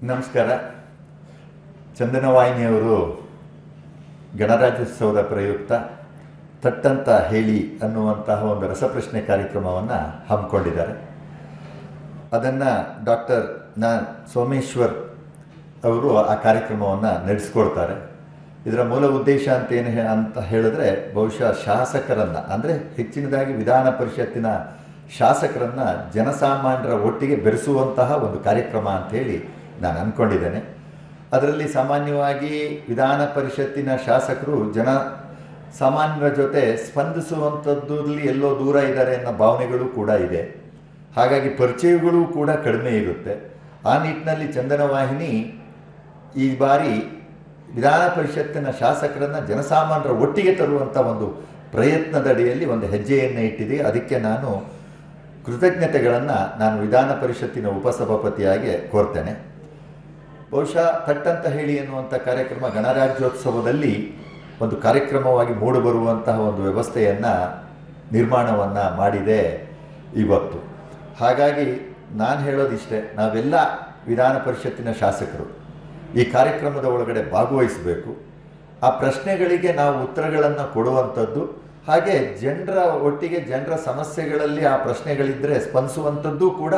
ನಮಸ್ಕಾರ. ಚಂದನವಾಹಿನಿಯವರು ಗಣರಾಜ್ಯೋತ್ಸವದ ಪ್ರಯುಕ್ತ ತಟ್ಟಂತ ಹೇಳಿ ಅನ್ನುವಂತಹ ಒಂದು ರಸಪ್ರಶ್ನೆ ಕಾರ್ಯಕ್ರಮವನ್ನು ಹಮ್ಮಿಕೊಂಡಿದ್ದಾರೆ. ಅದನ್ನು ಡಾಕ್ಟರ್ ಸೋಮೇಶ್ವರ್ ಅವರು ಆ ಕಾರ್ಯಕ್ರಮವನ್ನು ನಡೆಸ್ಕೊಡ್ತಾರೆ. ಇದರ ಮೂಲ ಉದ್ದೇಶ ಅಂತ ಹೇಳಿದ್ರೆ ಬಹುಶಃ ಶಾಸಕರನ್ನು, ಅಂದರೆ ಹೆಚ್ಚಿನದಾಗಿ ವಿಧಾನ ಪರಿಷತ್ತಿನ ಶಾಸಕರನ್ನು ಜನಸಾಮಾನ್ಯರ ಒಟ್ಟಿಗೆ ಬೆರೆಸುವಂತಹ ಒಂದು ಕಾರ್ಯಕ್ರಮ ಅಂಥೇಳಿ ನಾನು ಅಂದ್ಕೊಂಡಿದ್ದೇನೆ. ಅದರಲ್ಲಿ ಸಾಮಾನ್ಯವಾಗಿ ವಿಧಾನ ಪರಿಷತ್ತಿನ ಶಾಸಕರು ಸಾಮಾನ್ಯರ ಜೊತೆ ಸ್ಪಂದಿಸುವಂಥದ್ದಲ್ಲಿ ಎಲ್ಲೋ ದೂರ ಇದ್ದಾರೆ ಅನ್ನೋ ಭಾವನೆಗಳು ಕೂಡ ಇದೆ. ಹಾಗಾಗಿ ಪರಿಚಯಗಳು ಕೂಡ ಕಡಿಮೆ ಇರುತ್ತೆ. ಆ ನಿಟ್ಟಿನಲ್ಲಿ ಚಂದನವಾಹಿನಿ ಈ ಬಾರಿ ವಿಧಾನ ಪರಿಷತ್ತಿನ ಶಾಸಕರನ್ನು ಜನಸಾಮಾನ್ಯರ ಒಟ್ಟಿಗೆ ತರುವಂಥ ಒಂದು ಪ್ರಯತ್ನದಡಿಯಲ್ಲಿ ಒಂದು ಹೆಜ್ಜೆಯನ್ನು ಇಟ್ಟಿದೆ. ಅದಕ್ಕೆ ನಾನು ಕೃತಜ್ಞತೆಗಳನ್ನು ವಿಧಾನ ಪರಿಷತ್ತಿನ ಉಪಸಭಾಪತಿಯಾಗಿ ಕೋರ್ತೇನೆ. ಬಹುಶಃ ತಟ್ಟಂತ ಹೇಳಿ ಎನ್ನುವಂಥ ಕಾರ್ಯಕ್ರಮ ಗಣರಾಜ್ಯೋತ್ಸವದಲ್ಲಿ ಒಂದು ಕಾರ್ಯಕ್ರಮವಾಗಿ ಮೂಡಿಬರುವಂತಹ ಒಂದು ವ್ಯವಸ್ಥೆಯನ್ನು ನಿರ್ಮಾಣವನ್ನು ಮಾಡಿದೆ ಇವತ್ತು. ಹಾಗಾಗಿ ನಾನು ಹೇಳೋದಿಷ್ಟೇ, ನಾವೆಲ್ಲ ವಿಧಾನ ಪರಿಷತ್ತಿನ ಶಾಸಕರು ಈ ಕಾರ್ಯಕ್ರಮದ ಒಳಗಡೆ ಭಾಗವಹಿಸಬೇಕು. ಆ ಪ್ರಶ್ನೆಗಳಿಗೆ ನಾವು ಉತ್ತರಗಳನ್ನು ಕೊಡುವಂಥದ್ದು, ಹಾಗೆ ಜನರ ಒಟ್ಟಿಗೆ ಜನರ ಸಮಸ್ಯೆಗಳಲ್ಲಿ ಆ ಪ್ರಶ್ನೆಗಳಿದ್ದರೆ ಸ್ಪಂದಿಸುವಂಥದ್ದು ಕೂಡ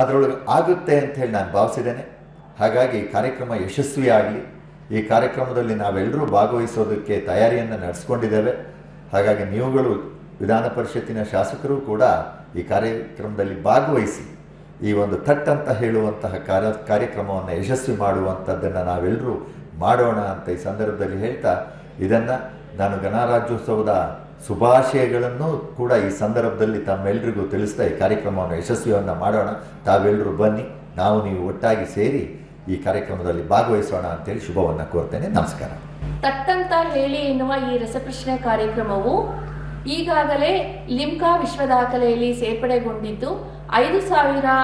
ಅದರೊಳಗೆ ಆಗುತ್ತೆ ಅಂತ ಹೇಳಿ ನಾನು ಭಾವಿಸಿದ್ದೇನೆ. ಹಾಗಾಗಿ ಕಾರ್ಯಕ್ರಮ ಯಶಸ್ವಿಯಾಗಲಿ. ಈ ಕಾರ್ಯಕ್ರಮದಲ್ಲಿ ನಾವೆಲ್ಲರೂ ಭಾಗವಹಿಸೋದಕ್ಕೆ ತಯಾರಿಯನ್ನು ನಡೆಸ್ಕೊಂಡಿದ್ದೇವೆ. ಹಾಗಾಗಿ ನೀವುಗಳು ವಿಧಾನ ಪರಿಷತ್ತಿನ ಶಾಸಕರು ಕೂಡ ಈ ಕಾರ್ಯಕ್ರಮದಲ್ಲಿ ಭಾಗವಹಿಸಿ ಈ ಒಂದು ತಟ್ಟಂತ ಹೇಳುವಂತಹ ಕಾರ್ಯಕ್ರಮವನ್ನು ಯಶಸ್ವಿ ಮಾಡುವಂಥದ್ದನ್ನು ನಾವೆಲ್ಲರೂ ಮಾಡೋಣ ಅಂತ ಈ ಸಂದರ್ಭದಲ್ಲಿ ಹೇಳ್ತಾ, ಇದನ್ನು ನಾನು ಗಣರಾಜ್ಯೋತ್ಸವದ ಶುಭಾಶಯಗಳನ್ನು ಕೂಡ ಈ ಸಂದರ್ಭದಲ್ಲಿ ತಮ್ಮೆಲ್ಲರಿಗೂ ತಿಳಿಸ್ತಾ ಈ ಕಾರ್ಯಕ್ರಮವನ್ನು ಯಶಸ್ವಿಯನ್ನು ಮಾಡೋಣ. ತಾವೆಲ್ಲರೂ ಬನ್ನಿ, ನೀವು ಒಟ್ಟಾಗಿ ಸೇರಿ ಈ ಕಾರ್ಯಕ್ರಮದಲ್ಲಿ ಭಾಗವಹಿಸೋಣ ಅಂತೇಳಿ ಶುಭವನ್ನು ಕೋರ್ತೇನೆ. ನಮಸ್ಕಾರ. ತಟ್ಟಂತ ಹೇಳಿ ಎನ್ನುವ ಈ ರಸಪ್ರಶ್ನೆ ಕಾರ್ಯಕ್ರಮವು ಈಗಾಗಲೇ ಲಿಮ್ಕಾ ವಿಶ್ವ ದಾಖಲೆಯಲ್ಲಿ ಸೇರ್ಪಡೆಗೊಂಡಿದ್ದು 5,000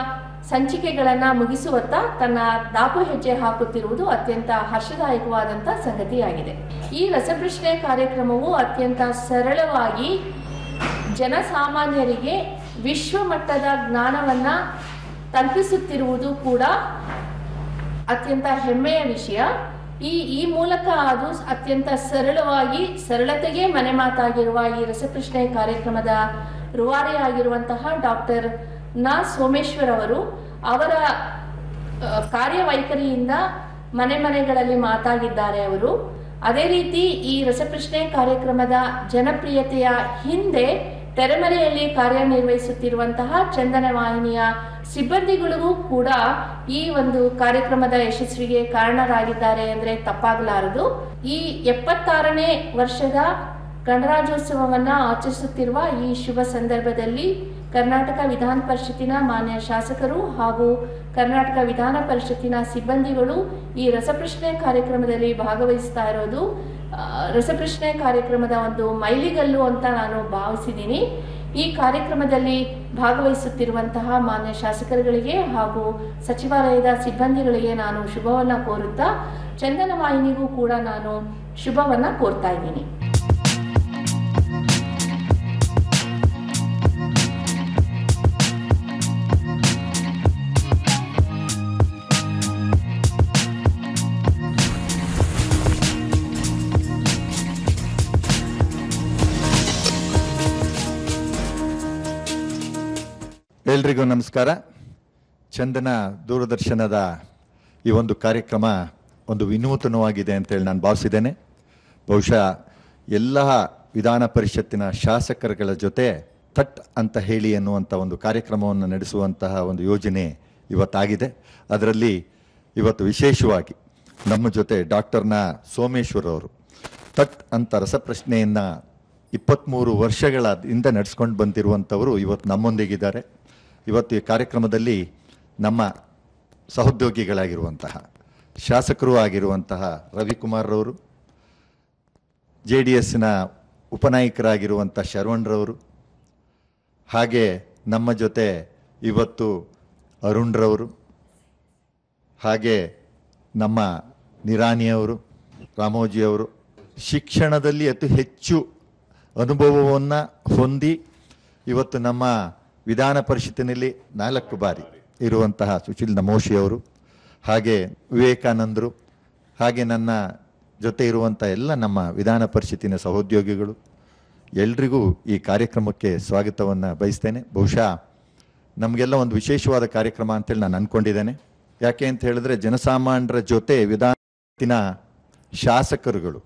ಸಂಚಿಕೆಗಳನ್ನು ಮುಗಿಸುವತ್ತ ತನ್ನ ದಾಪು ಹೆಜ್ಜೆ ಹಾಕುತ್ತಿರುವುದು ಅತ್ಯಂತ ಹರ್ಷದಾಯಕವಾದಂಥ ಸಂಗತಿಯಾಗಿದೆ. ಈ ರಸಪ್ರಶ್ನೆ ಕಾರ್ಯಕ್ರಮವು ಅತ್ಯಂತ ಸರಳವಾಗಿ ಜನಸಾಮಾನ್ಯರಿಗೆ ವಿಶ್ವಮಟ್ಟದ ಜ್ಞಾನವನ್ನು ತಲುಪಿಸುತ್ತಿರುವುದು ಕೂಡ ಅತ್ಯಂತ ಹೆಮ್ಮೆಯ ವಿಷಯ. ಈ ಮೂಲಕ ಅದು ಅತ್ಯಂತ ಸರಳವಾಗಿ ಸರಳತೆಗೆ ಮನೆ ಮಾತಾಗಿರುವ ಈ ರಸಪ್ರಶ್ನೆ ಕಾರ್ಯಕ್ರಮದ ರೂವಾರಿಯಾಗಿರುವಂತಹ ಡಾಕ್ಟರ್ ಸೋಮೇಶ್ವರ್ ಅವರು ಅವರ ಕಾರ್ಯವೈಖರಿಯಿಂದ ಮನೆಗಳಲ್ಲಿ ಮಾತಾಗಿದ್ದಾರೆ. ಅವರು ಅದೇ ರೀತಿ ಈ ರಸಪ್ರಶ್ನೆ ಕಾರ್ಯಕ್ರಮದ ಜನಪ್ರಿಯತೆಯ ಹಿಂದೆ ತೆರೆಮರೆಯಲ್ಲಿ ಕಾರ್ಯನಿರ್ವಹಿಸುತ್ತಿರುವಂತಹ ಚಂದನವಾಹಿನಿಯ ಸಿಬ್ಬಂದಿಗಳಿಗೂ ಕೂಡ ಈ ಒಂದು ಕಾರ್ಯಕ್ರಮದ ಯಶಸ್ವಿಗೆ ಕಾರಣರಾಗಿದ್ದಾರೆ ಅಂದರೆ ತಪ್ಪಾಗಲಾರದು. ಈ 76ನೇ ವರ್ಷದ ಗಣರಾಜ್ಯೋತ್ಸವವನ್ನು ಆಚರಿಸುತ್ತಿರುವ ಈ ಶುಭ ಸಂದರ್ಭದಲ್ಲಿ ಕರ್ನಾಟಕ ವಿಧಾನ ಪರಿಷತ್ತಿನ ಮಾನ್ಯ ಶಾಸಕರು ಹಾಗೂ ಕರ್ನಾಟಕ ವಿಧಾನ ಪರಿಷತ್ತಿನ ಸಿಬ್ಬಂದಿಗಳು ಈ ರಸಪ್ರಶ್ನೆ ಕಾರ್ಯಕ್ರಮದಲ್ಲಿ ಭಾಗವಹಿಸ್ತಾ ಇರೋದು ರಸಪ್ರಶ್ನೆ ಕಾರ್ಯಕ್ರಮದ ಒಂದು ಮೈಲಿಗಲ್ಲು ಅಂತ ನಾನು ಭಾವಿಸಿದ್ದೀನಿ. ಈ ಕಾರ್ಯಕ್ರಮದಲ್ಲಿ ಭಾಗವಹಿಸುತ್ತಿರುವಂತಹ ಮಾನ್ಯ ಶಾಸಕರುಗಳಿಗೆ ಹಾಗೂ ಸಚಿವಾಲಯದ ಸಿಬ್ಬಂದಿಗಳಿಗೆ ನಾನು ಶುಭವನ್ನು ಕೋರುತ್ತಾ ಚಂದನವಾಹಿನಿಗೂ ಕೂಡ ನಾನು ಶುಭವನ್ನು ಕೋರ್ತಾ ಇದ್ದೀನಿ. ಎಲ್ರಿಗೂ ನಮಸ್ಕಾರ. ಚಂದನ ದೂರದರ್ಶನದ ಈ ಒಂದು ಕಾರ್ಯಕ್ರಮ ಒಂದು ವಿನೂತನವಾಗಿದೆ ಅಂತೇಳಿ ನಾನು ಭಾವಿಸಿದ್ದೇನೆ. ಬಹುಶಃ ಎಲ್ಲ ವಿಧಾನ ಪರಿಷತ್ತಿನ ಶಾಸಕರುಗಳ ಜೊತೆ ತಟ್ ಅಂತ ಹೇಳಿ ಎನ್ನುವಂಥ ಒಂದು ಕಾರ್ಯಕ್ರಮವನ್ನು ನಡೆಸುವಂತಹ ಒಂದು ಯೋಜನೆ ಇವತ್ತಾಗಿದೆ. ಅದರಲ್ಲಿ ಇವತ್ತು ವಿಶೇಷವಾಗಿ ನಮ್ಮ ಜೊತೆ ಡಾಕ್ಟರ್ ಸೋಮೇಶ್ವರ್ ಅವರು ತಟ್ ಅಂತ ರಸಪ್ರಶ್ನೆಯನ್ನು 23 ವರ್ಷಗಳಿಂದ ನಡೆಸ್ಕೊಂಡು ಬಂದಿರುವಂಥವರು ಇವತ್ತು ನಮ್ಮೊಂದಿಗಿದ್ದಾರೆ. ಇವತ್ತು ಈ ಕಾರ್ಯಕ್ರಮದಲ್ಲಿ ನಮ್ಮ ಸಹೋದ್ಯೋಗಿಗಳಾಗಿರುವಂತಹ ಶಾಸಕರು ಆಗಿರುವಂತಹ ರವಿಕುಮಾರ್ ರವರು, JDSನ ಉಪನಾಯಕರಾಗಿರುವಂಥ ಶರವಣ್ರವರು, ಹಾಗೆ ನಮ್ಮ ಜೊತೆ ಇವತ್ತು ಅರುಣ್ರವರು, ಹಾಗೆ ನಮ್ಮ ನಿರಾಣಿಯವರು, ರಾಮೋಜಿಯವರು ಶಿಕ್ಷಣದಲ್ಲಿ ಅತಿ ಹೆಚ್ಚು ಅನುಭವವನ್ನು ಹೊಂದಿ ಇವತ್ತು ನಮ್ಮ ವಿಧಾನ ಪರಿಷತ್ತಿನಲ್ಲಿ 4 ಬಾರಿ ಇರುವಂತಹ ಸುಶೀಲ್ ನಮೋಶಿ ಅವರು, ಹಾಗೆ ವಿವೇಕಾನಂದರು, ಹಾಗೆ ನನ್ನ ಜೊತೆ ಇರುವಂಥ ಎಲ್ಲ ನಮ್ಮ ವಿಧಾನ ಪರಿಷತ್ತಿನ ಸಹೋದ್ಯೋಗಿಗಳು ಎಲ್ರಿಗೂ ಈ ಕಾರ್ಯಕ್ರಮಕ್ಕೆ ಸ್ವಾಗತವನ್ನು ಬಯಸ್ತೇನೆ. ಬಹುಶಃ ನಮಗೆಲ್ಲ ಒಂದು ವಿಶೇಷವಾದ ಕಾರ್ಯಕ್ರಮ ಅಂತೇಳಿ ನಾನು ಅಂದ್ಕೊಂಡಿದ್ದೇನೆ. ಯಾಕೆ ಅಂತ ಹೇಳಿದ್ರೆ ಜನಸಾಮಾನ್ಯರ ಜೊತೆ ವಿಧಾನದ ಶಾಸಕರುಗಳು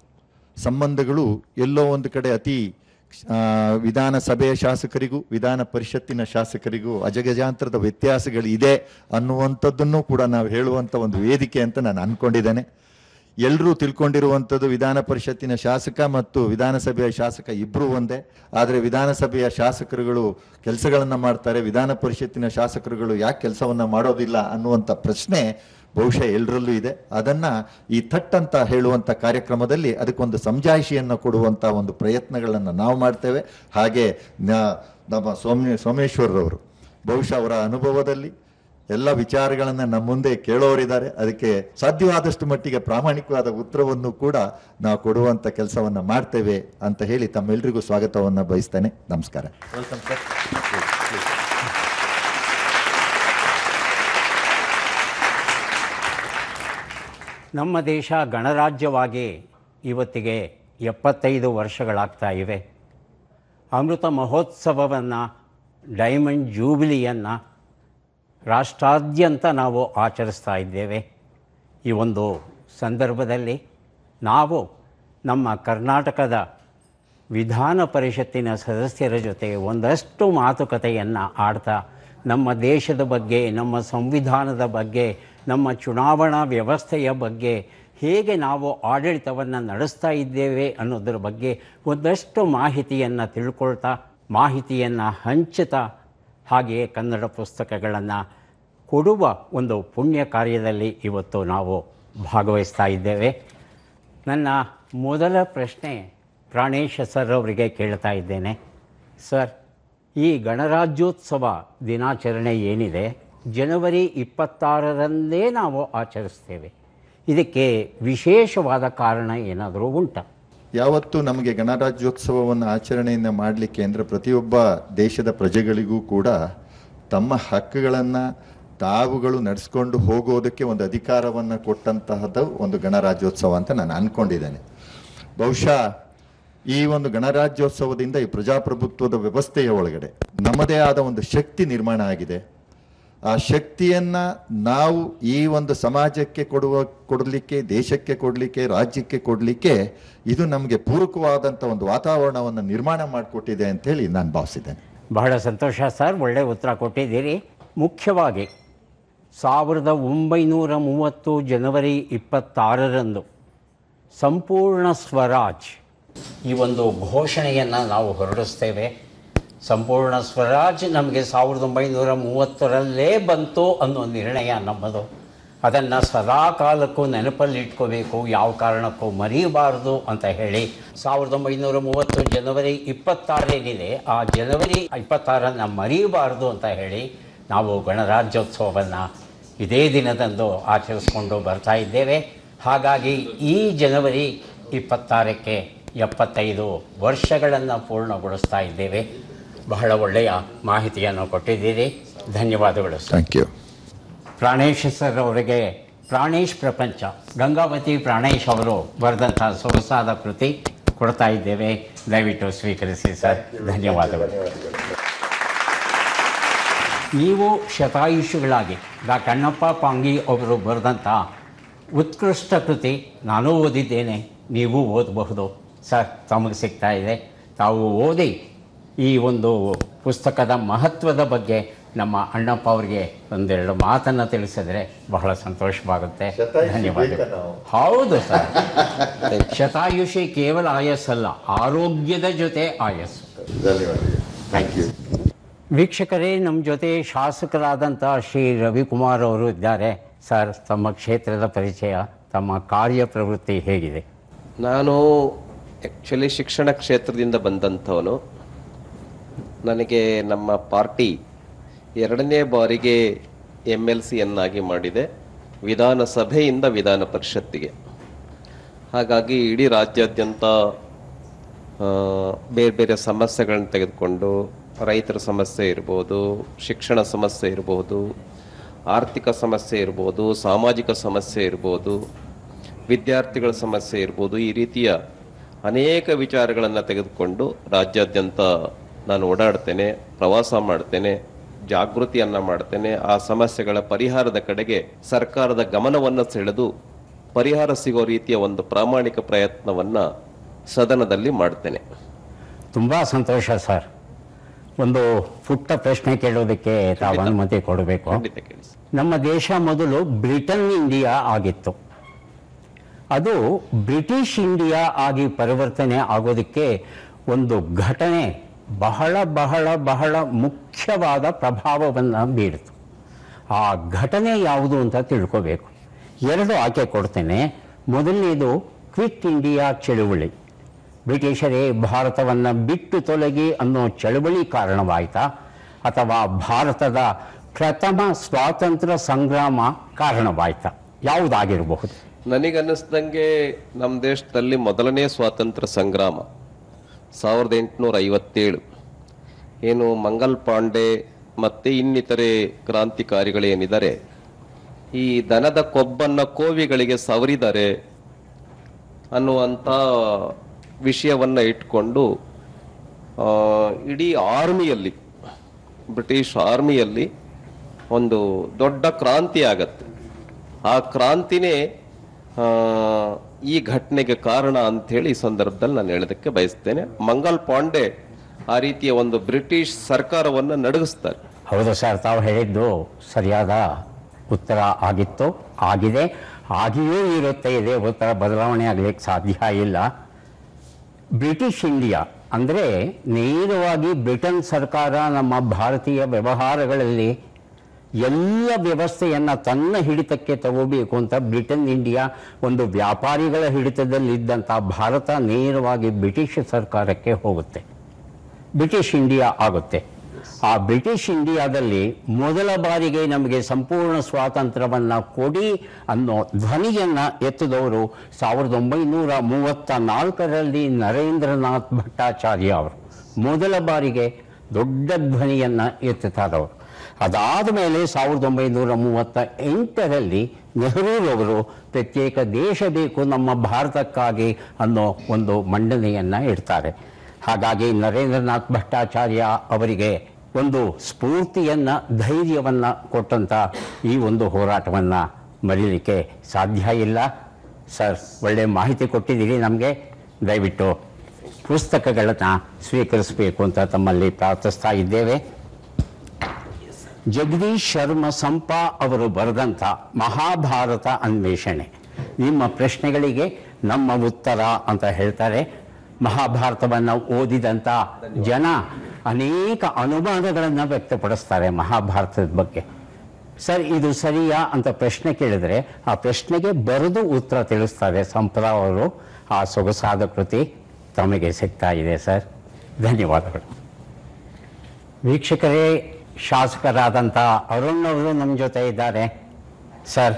ಸಂಬಂಧಗಳು ಎಲ್ಲೋ ಒಂದು ಕಡೆ ಅತಿ ವಿಧಾನಸಭೆಯ ಶಾಸಕರಿಗೂ ವಿಧಾನ ಪರಿಷತ್ತಿನ ಶಾಸಕರಿಗೂ ಅಜಗಜಾಂತರದ ವ್ಯತ್ಯಾಸಗಳು ಇದೆ ಅನ್ನುವಂಥದ್ದನ್ನು ಕೂಡ ನಾವು ಹೇಳುವಂಥ ಒಂದು ವೇದಿಕೆ ಅಂತ ನಾನು ಅಂದ್ಕೊಂಡಿದ್ದೇನೆ. ಎಲ್ಲರೂ ತಿಳ್ಕೊಂಡಿರುವಂಥದ್ದು ವಿಧಾನ ಪರಿಷತ್ತಿನ ಶಾಸಕ ಮತ್ತು ವಿಧಾನಸಭೆಯ ಶಾಸಕ ಇಬ್ಬರೂ ಒಂದೇ. ಆದರೆ ವಿಧಾನಸಭೆಯ ಶಾಸಕರುಗಳು ಕೆಲಸಗಳನ್ನು ಮಾಡ್ತಾರೆ, ವಿಧಾನ ಪರಿಷತ್ತಿನ ಶಾಸಕರುಗಳು ಯಾಕೆ ಕೆಲಸವನ್ನು ಮಾಡೋದಿಲ್ಲ ಅನ್ನುವಂಥ ಪ್ರಶ್ನೆ ಬಹುಶಃ ಎಲ್ಲರಲ್ಲೂ ಇದೆ. ಅದನ್ನು ಈ ಥಟ್ ಅಂತ ಹೇಳುವಂಥ ಕಾರ್ಯಕ್ರಮದಲ್ಲಿ ಅದಕ್ಕೊಂದು ಸಮಜಾಯಿಷಿಯನ್ನು ಕೊಡುವಂಥ ಒಂದು ಪ್ರಯತ್ನಗಳನ್ನು ನಾವು ಮಾಡ್ತೇವೆ. ಹಾಗೆ ನಮ್ಮ ಸೋಮೇಶ್ವರರವರು ಬಹುಶಃ ಅವರ ಅನುಭವದಲ್ಲಿ ಎಲ್ಲ ವಿಚಾರಗಳನ್ನು ನಮ್ಮ ಮುಂದೆ ಕೇಳೋರಿದ್ದಾರೆ. ಅದಕ್ಕೆ ಸಾಧ್ಯವಾದಷ್ಟು ಮಟ್ಟಿಗೆ ಪ್ರಾಮಾಣಿಕವಾದ ಉತ್ತರವನ್ನು ಕೂಡ ನಾವು ಕೊಡುವಂಥ ಕೆಲಸವನ್ನು ಮಾಡ್ತೇವೆ ಅಂತ ಹೇಳಿ ತಮ್ಮೆಲ್ಲರಿಗೂ ಸ್ವಾಗತವನ್ನು ಬಯಸ್ತೇನೆ. ನಮಸ್ಕಾರ. Welcome sir. ನಮ್ಮ ದೇಶ ಗಣರಾಜ್ಯವಾಗಿ ಇವತ್ತಿಗೆ 75 ವರ್ಷಗಳಾಗ್ತಾ ಇವೆ. ಅಮೃತ ಮಹೋತ್ಸವವನ್ನು, ಡೈಮಂಡ್ ಜೂಬಿಲಿಯನ್ನು ರಾಷ್ಟ್ರಾದ್ಯಂತ ನಾವು ಆಚರಿಸ್ತಾ ಇದ್ದೇವೆ. ಈ ಒಂದು ಸಂದರ್ಭದಲ್ಲಿ ನಾವು ನಮ್ಮ ಕರ್ನಾಟಕದ ವಿಧಾನ ಪರಿಷತ್ತಿನ ಸದಸ್ಯರ ಜೊತೆ ಒಂದಷ್ಟು ಮಾತುಕತೆಯನ್ನು ಆಡ್ತಾ ನಮ್ಮ ದೇಶದ ಬಗ್ಗೆ, ನಮ್ಮ ಸಂವಿಧಾನದ ಬಗ್ಗೆ, ನಮ್ಮ ಚುನಾವಣಾ ವ್ಯವಸ್ಥೆಯ ಬಗ್ಗೆ, ಹೇಗೆ ನಾವು ಆಡಳಿತವನ್ನು ನಡೆಸ್ತಾ ಇದ್ದೇವೆ ಅನ್ನೋದರ ಬಗ್ಗೆ ಒಂದಷ್ಟು ಮಾಹಿತಿಯನ್ನು ತಿಳ್ಕೊಳ್ತಾ, ಮಾಹಿತಿಯನ್ನು ಹಂಚುತ್ತಾ, ಹಾಗೆಯೇ ಕನ್ನಡ ಪುಸ್ತಕಗಳನ್ನು ಕೊಡುವ ಒಂದು ಪುಣ್ಯ ಕಾರ್ಯದಲ್ಲಿ ಇವತ್ತು ನಾವು ಭಾಗವಹಿಸ್ತಾ ಇದ್ದೇವೆ. ನನ್ನ ಮೊದಲ ಪ್ರಶ್ನೆ ಪ್ರಾಣೇಶ್ ಸರ್ ಅವರಿಗೆ ಕೇಳ್ತಾ ಇದ್ದೇನೆ. ಸರ್, ಈ ಗಣರಾಜ್ಯೋತ್ಸವ ದಿನಾಚರಣೆ ಏನಿದೆ, ಜನವರಿ 26ರಂದೇ ನಾವು ಆಚರಿಸ್ತೇವೆ. ಇದಕ್ಕೆ ವಿಶೇಷವಾದ ಕಾರಣ ಏನಾದರೂ ಉಂಟಾ? ಯಾವತ್ತು ನಮಗೆ ಗಣರಾಜ್ಯೋತ್ಸವವನ್ನು ಆಚರಣೆಯನ್ನು ಮಾಡಲಿಕ್ಕೆ ಅಂದರೆ ಪ್ರತಿಯೊಬ್ಬ ದೇಶದ ಪ್ರಜೆಗಳಿಗೂ ಕೂಡ ತಮ್ಮ ಹಕ್ಕುಗಳನ್ನು ತಾವುಗಳು ನಡೆಸ್ಕೊಂಡು ಹೋಗೋದಕ್ಕೆ ಒಂದು ಅಧಿಕಾರವನ್ನು ಕೊಟ್ಟಂತಹದ್ದು ಒಂದು ಗಣರಾಜ್ಯೋತ್ಸವ ಅಂತ ನಾನು ಅಂದ್ಕೊಂಡಿದ್ದೇನೆ. ಬಹುಶಃ ಈ ಒಂದು ಗಣರಾಜ್ಯೋತ್ಸವದಿಂದ ಈ ಪ್ರಜಾಪ್ರಭುತ್ವದ ವ್ಯವಸ್ಥೆಯ ಒಳಗಡೆ ನಮ್ಮದೇ ಆದ ಒಂದು ಶಕ್ತಿ ನಿರ್ಮಾಣ ಆಗಿದೆ. ಆ ಶಕ್ತಿಯನ್ನು ನಾವು ಈ ಒಂದು ಸಮಾಜಕ್ಕೆ ಕೊಡಲಿಕ್ಕೆ, ದೇಶಕ್ಕೆ ಕೊಡಲಿಕ್ಕೆ, ರಾಜ್ಯಕ್ಕೆ ಕೊಡಲಿಕ್ಕೆ ಇದು ನಮಗೆ ಪೂರಕವಾದಂಥ ಒಂದು ವಾತಾವರಣವನ್ನು ನಿರ್ಮಾಣ ಮಾಡಿಕೊಟ್ಟಿದೆ ಅಂತೇಳಿ ನಾನು ಭಾವಿಸಿದ್ದೇನೆ. ಬಹಳ ಸಂತೋಷ ಸರ್, ಒಳ್ಳೆಯ ಉತ್ತರ ಕೊಟ್ಟಿದ್ದೀರಿ. ಮುಖ್ಯವಾಗಿ 1930 ಜನವರಿ 26ರಂದು ಸಂಪೂರ್ಣ ಸ್ವರಾಜ್ ಈ ಒಂದು ಘೋಷಣೆಯನ್ನು ನಾವು ಹೊರಡಿಸ್ತೇವೆ. ಸಂಪೂರ್ಣ ಸ್ವರಾಜ್ ನಮಗೆ 1930ರಲ್ಲೇ ಬಂತು ಅನ್ನೋ ನಿರ್ಣಯ ನಮ್ಮದು. ಅದನ್ನು ಸದಾ ಕಾಲಕ್ಕೂ ನೆನಪಲ್ಲಿ ಇಟ್ಕೋಬೇಕು, ಯಾವ ಕಾರಣಕ್ಕೂ ಮರೆಯಬಾರ್ದು ಅಂತ ಹೇಳಿ 1930 ಜನವರಿ 26 ಏನಿದೆ, ಆ ಜನವರಿ 26ನ್ನು ಮರೆಯಬಾರ್ದು ಅಂತ ಹೇಳಿ ನಾವು ಗಣರಾಜ್ಯೋತ್ಸವವನ್ನು ಇದೇ ದಿನದಂದು ಆಚರಿಸ್ಕೊಂಡು ಬರ್ತಾ ಇದ್ದೇವೆ. ಹಾಗಾಗಿ ಈ ಜನವರಿ 26ಕ್ಕೆ 75 ವರ್ಷಗಳನ್ನು ಪೂರ್ಣಗೊಳಿಸ್ತಾ ಇದ್ದೇವೆ. ಬಹಳ ಒಳ್ಳೆಯ ಮಾಹಿತಿಯನ್ನು ಕೊಟ್ಟಿದ್ದೀರಿ, ಧನ್ಯವಾದಗಳು sir. Thank you. Pranesh sir ಅವರಿಗೆ ಪ್ರಾಣೇಶ್ ಪ್ರಪಂಚ, ಗಂಗಾವತಿ ಪ್ರಾಣೇಶ್ ಅವರು ಬರೆದಂಥ ಸೊಗಸಾದ ಕೃತಿ ಕೊಡ್ತಾ ಇದ್ದೇವೆ. ದಯವಿಟ್ಟು ಸ್ವೀಕರಿಸಿ ಸರ್. ಧನ್ಯವಾದಗಳು. ನೀವು ಶತಾಯುಷಿಗಳಾಗಿ ಕಣ್ಣಪ್ಪ ಪಾಂಗಿ ಅವರು ಬರೆದಂಥ ಉತ್ಕೃಷ್ಟ ಕೃತಿ ನಾನು ಓದಿದ್ದೇನೆ, ನೀವು ಓದಬಹುದು ಸರ್. ತಮಗೆ ಸಿಗ್ತಾ ಇದೆ, ತಾವು ಓದಿ ಈ ಒಂದು ಪುಸ್ತಕದ ಮಹತ್ವದ ಬಗ್ಗೆ ನಮ್ಮ ಅಣ್ಣಪ್ಪ ಅವರಿಗೆ ಒಂದೆರಡು ಮಾತನ್ನು ತಿಳಿಸಿದ್ರೆ ಬಹಳ ಸಂತೋಷವಾಗುತ್ತೆ. ಧನ್ಯವಾದಗಳು. ಹೌದು ಸರ್, ಶತಾಯುಷಿ ಕೇವಲ ಆಯಸ್ಸಲ್ಲ, ಆರೋಗ್ಯದ ಜೊತೆ ಆಯಸ್ಸು. Thank you. ವೀಕ್ಷಕರೇ, ನಮ್ಮ ಜೊತೆ ಶಾಸಕರಾದಂಥ ಶ್ರೀ ರವಿಕುಮಾರ್ ಅವರು ಇದ್ದಾರೆ. ಸರ್, ತಮ್ಮ ಕ್ಷೇತ್ರದ ಪರಿಚಯ, ತಮ್ಮ ಕಾರ್ಯಪ್ರವೃತ್ತಿ ಹೇಗಿದೆ? ನಾನು ಆ್ಯಕ್ಚುಲಿ ಶಿಕ್ಷಣ ಕ್ಷೇತ್ರದಿಂದ ಬಂದಂಥವನು. ನನಗೆ ನಮ್ಮ ಪಾರ್ಟಿ 2ನೇ ಬಾರಿಗೆ MLCಯನ್ನಾಗಿ ಮಾಡಿದೆ, ವಿಧಾನಸಭೆಯಿಂದ ವಿಧಾನ ಪರಿಷತ್ತಿಗೆ. ಹಾಗಾಗಿ ಇಡೀ ರಾಜ್ಯಾದ್ಯಂತ ಬೇರೆ ಬೇರೆ ಸಮಸ್ಯೆಗಳನ್ನು ತೆಗೆದುಕೊಂಡು, ರೈತರ ಸಮಸ್ಯೆ ಇರ್ಬೋದು, ಶಿಕ್ಷಣ ಸಮಸ್ಯೆ ಇರ್ಬೋದು, ಆರ್ಥಿಕ ಸಮಸ್ಯೆ ಇರ್ಬೋದು, ಸಾಮಾಜಿಕ ಸಮಸ್ಯೆ ಇರ್ಬೋದು, ವಿದ್ಯಾರ್ಥಿಗಳ ಸಮಸ್ಯೆ ಇರ್ಬೋದು, ಈ ರೀತಿಯ ಅನೇಕ ವಿಚಾರಗಳನ್ನು ತೆಗೆದುಕೊಂಡು ರಾಜ್ಯಾದ್ಯಂತ ನಾನು ಓಡಾಡ್ತೇನೆ, ಪ್ರವಾಸ ಮಾಡ್ತೇನೆ, ಜಾಗೃತಿಯನ್ನು ಮಾಡ್ತೇನೆ. ಆ ಸಮಸ್ಯೆಗಳ ಪರಿಹಾರದ ಕಡೆಗೆ ಸರ್ಕಾರದ ಗಮನವನ್ನು ಸೆಳೆದು ಪರಿಹಾರ ಸಿಗೋ ರೀತಿಯ ಒಂದು ಪ್ರಾಮಾಣಿಕ ಪ್ರಯತ್ನವನ್ನು ಸದನದಲ್ಲಿ ಮಾಡ್ತೇನೆ. ತುಂಬ ಸಂತೋಷ ಸರ್. ಒಂದು ಪುಟ್ಟ ಪ್ರಶ್ನೆ ಕೇಳೋದಕ್ಕೆ ತಾವು ಅನುಮತಿ ಕೊಡಬೇಕು. ಖಂಡಿತ ಕೇಳಿ. ನಮ್ಮ ದೇಶ ಮೊದಲು ಬ್ರಿಟನ್ ಇಂಡಿಯಾ ಆಗಿತ್ತು. ಅದು ಬ್ರಿಟಿಷ್ ಇಂಡಿಯಾ ಆಗಿ ಪರಿವರ್ತನೆ ಆಗೋದಕ್ಕೆ ಒಂದು ಘಟನೆ ಬಹಳ ಬಹಳ ಬಹಳ ಮುಖ್ಯವಾದ ಪ್ರಭಾವವನ್ನು ಬೀರಿತು. ಆ ಘಟನೆ ಯಾವುದು ಅಂತ ತಿಳ್ಕೋಬೇಕು. 2 ಆಯ್ಕೆ ಕೊಡ್ತೇನೆ. ಮೊದಲನೇದು ಕ್ವಿಟ್ ಇಂಡಿಯಾ ಚಳುವಳಿ. ಬ್ರಿಟಿಷರೇ ಭಾರತವನ್ನು ಬಿಟ್ಟು ತೊಲಗಿ ಅನ್ನೋ ಚಳುವಳಿ ಕಾರಣವಾಯಿತಾ, ಅಥವಾ ಭಾರತದ ಪ್ರಥಮ ಸ್ವಾತಂತ್ರ್ಯ ಸಂಗ್ರಾಮ ಕಾರಣವಾಯಿತಾ? ಯಾವುದಾಗಿರಬಹುದು? ನನಗನ್ನಿಸ್ದಂಗೆ ನಮ್ಮ ದೇಶದಲ್ಲಿ ಮೊದಲನೇ ಸ್ವಾತಂತ್ರ್ಯ ಸಂಗ್ರಾಮ 1857. ಏನು ಮಂಗಲ್ ಪಾಂಡೆ ಮತ್ತು ಇನ್ನಿತರೆ ಕ್ರಾಂತಿಕಾರಿಗಳೇನಿದ್ದಾರೆ, ಈ ದನದ ಕೊಬ್ಬನ್ನು ಕೋವಿಗಳಿಗೆ ಸವರಿದ್ದಾರೆ ಅನ್ನುವಂಥ ವಿಷಯವನ್ನು ಇಟ್ಕೊಂಡು ಇಡೀ ಆರ್ಮಿಯಲ್ಲಿ, ಬ್ರಿಟಿಷ್ ಆರ್ಮಿಯಲ್ಲಿ ಒಂದು ದೊಡ್ಡ ಕ್ರಾಂತಿ ಆಗತ್ತೆ. ಆ ಕ್ರಾಂತಿನೇ ಈ ಘಟನೆಗೆ ಕಾರಣ ಅಂಥೇಳಿ ಈ ಸಂದರ್ಭದಲ್ಲಿ ನಾನು ಹೇಳೋದಕ್ಕೆ ಬಯಸ್ತೇನೆ. ಮಂಗಲ್ ಪಾಂಡೆ ಆ ರೀತಿಯ ಒಂದು ಬ್ರಿಟಿಷ್ ಸರ್ಕಾರವನ್ನು ನಡಗಿಸ್ತಾರೆ. ಹೌದು ಸರ್, ತಾವು ಹೇಳಿದ್ದು ಸರಿಯಾದ ಉತ್ತರ ಆಗಿತ್ತು, ಆಗಿದೆ, ಆಗಿಯೂ ಇರುತ್ತೆ. ಇದೇ ಉತ್ತರ ಬದಲಾವಣೆ ಆಗಲಿಕ್ಕೆ ಸಾಧ್ಯ ಇಲ್ಲ. ಬ್ರಿಟಿಷ್ ಇಂಡಿಯಾ ಅಂದರೆ ನೇರವಾಗಿ ಬ್ರಿಟನ್ ಸರ್ಕಾರ ನಮ್ಮ ಭಾರತೀಯ ವ್ಯವಹಾರಗಳಲ್ಲಿ ಎಲ್ಲ ವ್ಯವಸ್ಥೆಯನ್ನು ತನ್ನ ಹಿಡಿತಕ್ಕೆ ತಗೋಬೇಕು ಅಂತ ಬ್ರಿಟನ್ ಇಂಡಿಯಾ ಒಂದು ವ್ಯಾಪಾರಿಗಳ ಹಿಡಿತದಲ್ಲಿದ್ದಂಥ ಭಾರತ ನೇರವಾಗಿ ಬ್ರಿಟಿಷ್ ಸರ್ಕಾರಕ್ಕೆ ಹೋಗುತ್ತೆ, ಬ್ರಿಟಿಷ್ ಇಂಡಿಯಾ ಆಗುತ್ತೆ. ಆ ಬ್ರಿಟಿಷ್ ಇಂಡಿಯಾದಲ್ಲಿ ಮೊದಲ ಬಾರಿಗೆ ನಮಗೆ ಸಂಪೂರ್ಣ ಸ್ವಾತಂತ್ರ್ಯವನ್ನು ಕೊಡಿ ಅನ್ನೋ ಧ್ವನಿಯನ್ನು ಎತ್ತಿದವರು 1934ರಲ್ಲಿ ನರೇಂದ್ರನಾಥ್ ಭಟ್ಟಾಚಾರ್ಯ ಅವರು ಮೊದಲ ಬಾರಿಗೆ ದೊಡ್ಡ ಧ್ವನಿಯನ್ನು ಎತ್ತುತ್ತಾರವರು. ಅದಾದ ಮೇಲೆ 1938ರಲ್ಲಿ ನೆಹರೂರವರು ಪ್ರತ್ಯೇಕ ದೇಶ ಬೇಕು ನಮ್ಮ ಭಾರತಕ್ಕಾಗಿ ಅನ್ನೋ ಒಂದು ಮಂಡನೆಯನ್ನು ಇಡ್ತಾರೆ. ಹಾಗಾಗಿ ನರೇಂದ್ರನಾಥ್ ಭಟ್ಟಾಚಾರ್ಯ ಅವರಿಗೆ ಒಂದು ಸ್ಫೂರ್ತಿಯನ್ನು, ಧೈರ್ಯವನ್ನು ಕೊಟ್ಟಂಥ ಈ ಒಂದು ಹೋರಾಟವನ್ನು ಮರೀಲಿಕ್ಕೆ ಸಾಧ್ಯ ಇಲ್ಲ. ಸರ್, ಒಳ್ಳೆಯ ಮಾಹಿತಿ ಕೊಟ್ಟಿದ್ದೀರಿ ನಮಗೆ. ದಯವಿಟ್ಟು ಪುಸ್ತಕಗಳನ್ನು ಸ್ವೀಕರಿಸಬೇಕು ಅಂತ ತಮ್ಮಲ್ಲಿ ಪ್ರಾರ್ಥಿಸ್ತಾ ಇದ್ದೇವೆ. ಜಗದೀಶ್ ಶರ್ಮ ಸಂಪಾ ಅವರು ಬರೆದಂಥ ಮಹಾಭಾರತ ಅನ್ವೇಷಣೆ. ನಿಮ್ಮ ಪ್ರಶ್ನೆಗಳಿಗೆ ನಮ್ಮ ಉತ್ತರ ಅಂತ ಹೇಳ್ತಾರೆ. ಮಹಾಭಾರತವನ್ನು ಓದಿದಂಥ ಜನ ಅನೇಕ ಅನುಮಾನಗಳನ್ನು ವ್ಯಕ್ತಪಡಿಸ್ತಾರೆ ಮಹಾಭಾರತದ ಬಗ್ಗೆ. ಸರ್, ಇದು ಸರಿಯಾ ಅಂತ ಪ್ರಶ್ನೆ ಕೇಳಿದರೆ ಆ ಪ್ರಶ್ನೆಗೆ ಬರೆದು ಉತ್ತರ ತಿಳಿಸ್ತಾರೆ ಸಂಪಾ ಅವರು. ಆ ಸೊಗಸಾದ ಕೃತಿ ತಮಗೆ ಸಿಗ್ತಾ ಇದೆ ಸರ್. ಧನ್ಯವಾದಗಳು. ವೀಕ್ಷಕರೇ, ಶಾಸಕರಾದಂಥ ಅರುಣ್ ಅವರು ನಮ್ಮ ಜೊತೆ ಇದ್ದಾರೆ. ಸರ್,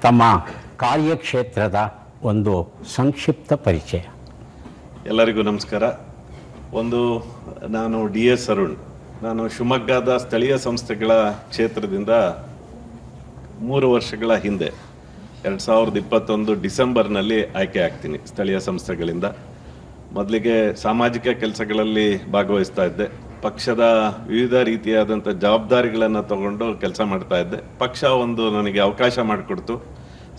ತಮ್ಮ ಕಾರ್ಯಕ್ಷೇತ್ರದ ಒಂದು ಸಂಕ್ಷಿಪ್ತ ಪರಿಚಯ. ಎಲ್ಲರಿಗೂ ನಮಸ್ಕಾರ. ನಾನು DS ಅರುಣ್. ನಾನು ಶಿವಮೊಗ್ಗದ ಸ್ಥಳೀಯ ಸಂಸ್ಥೆಗಳ ಕ್ಷೇತ್ರದಿಂದ 3 ವರ್ಷಗಳ ಹಿಂದೆ 2021 ಡಿಸೆಂಬರ್ನಲ್ಲಿ ಆಯ್ಕೆ ಆಗ್ತೀನಿ ಸ್ಥಳೀಯ ಸಂಸ್ಥೆಗಳಿಂದ. ಮೊದಲಿಗೆ ಸಾಮಾಜಿಕ ಕೆಲಸಗಳಲ್ಲಿ ಭಾಗವಹಿಸ್ತಾ ಇದ್ದೆ. ಪಕ್ಷದ ವಿವಿಧ ರೀತಿಯಾದಂಥ ಜವಾಬ್ದಾರಿಗಳನ್ನು ತಗೊಂಡು ಕೆಲಸ ಮಾಡ್ತಾ ಇದ್ದೆ. ಪಕ್ಷ ನನಗೆ ಅವಕಾಶ ಮಾಡಿಕೊಡ್ತು,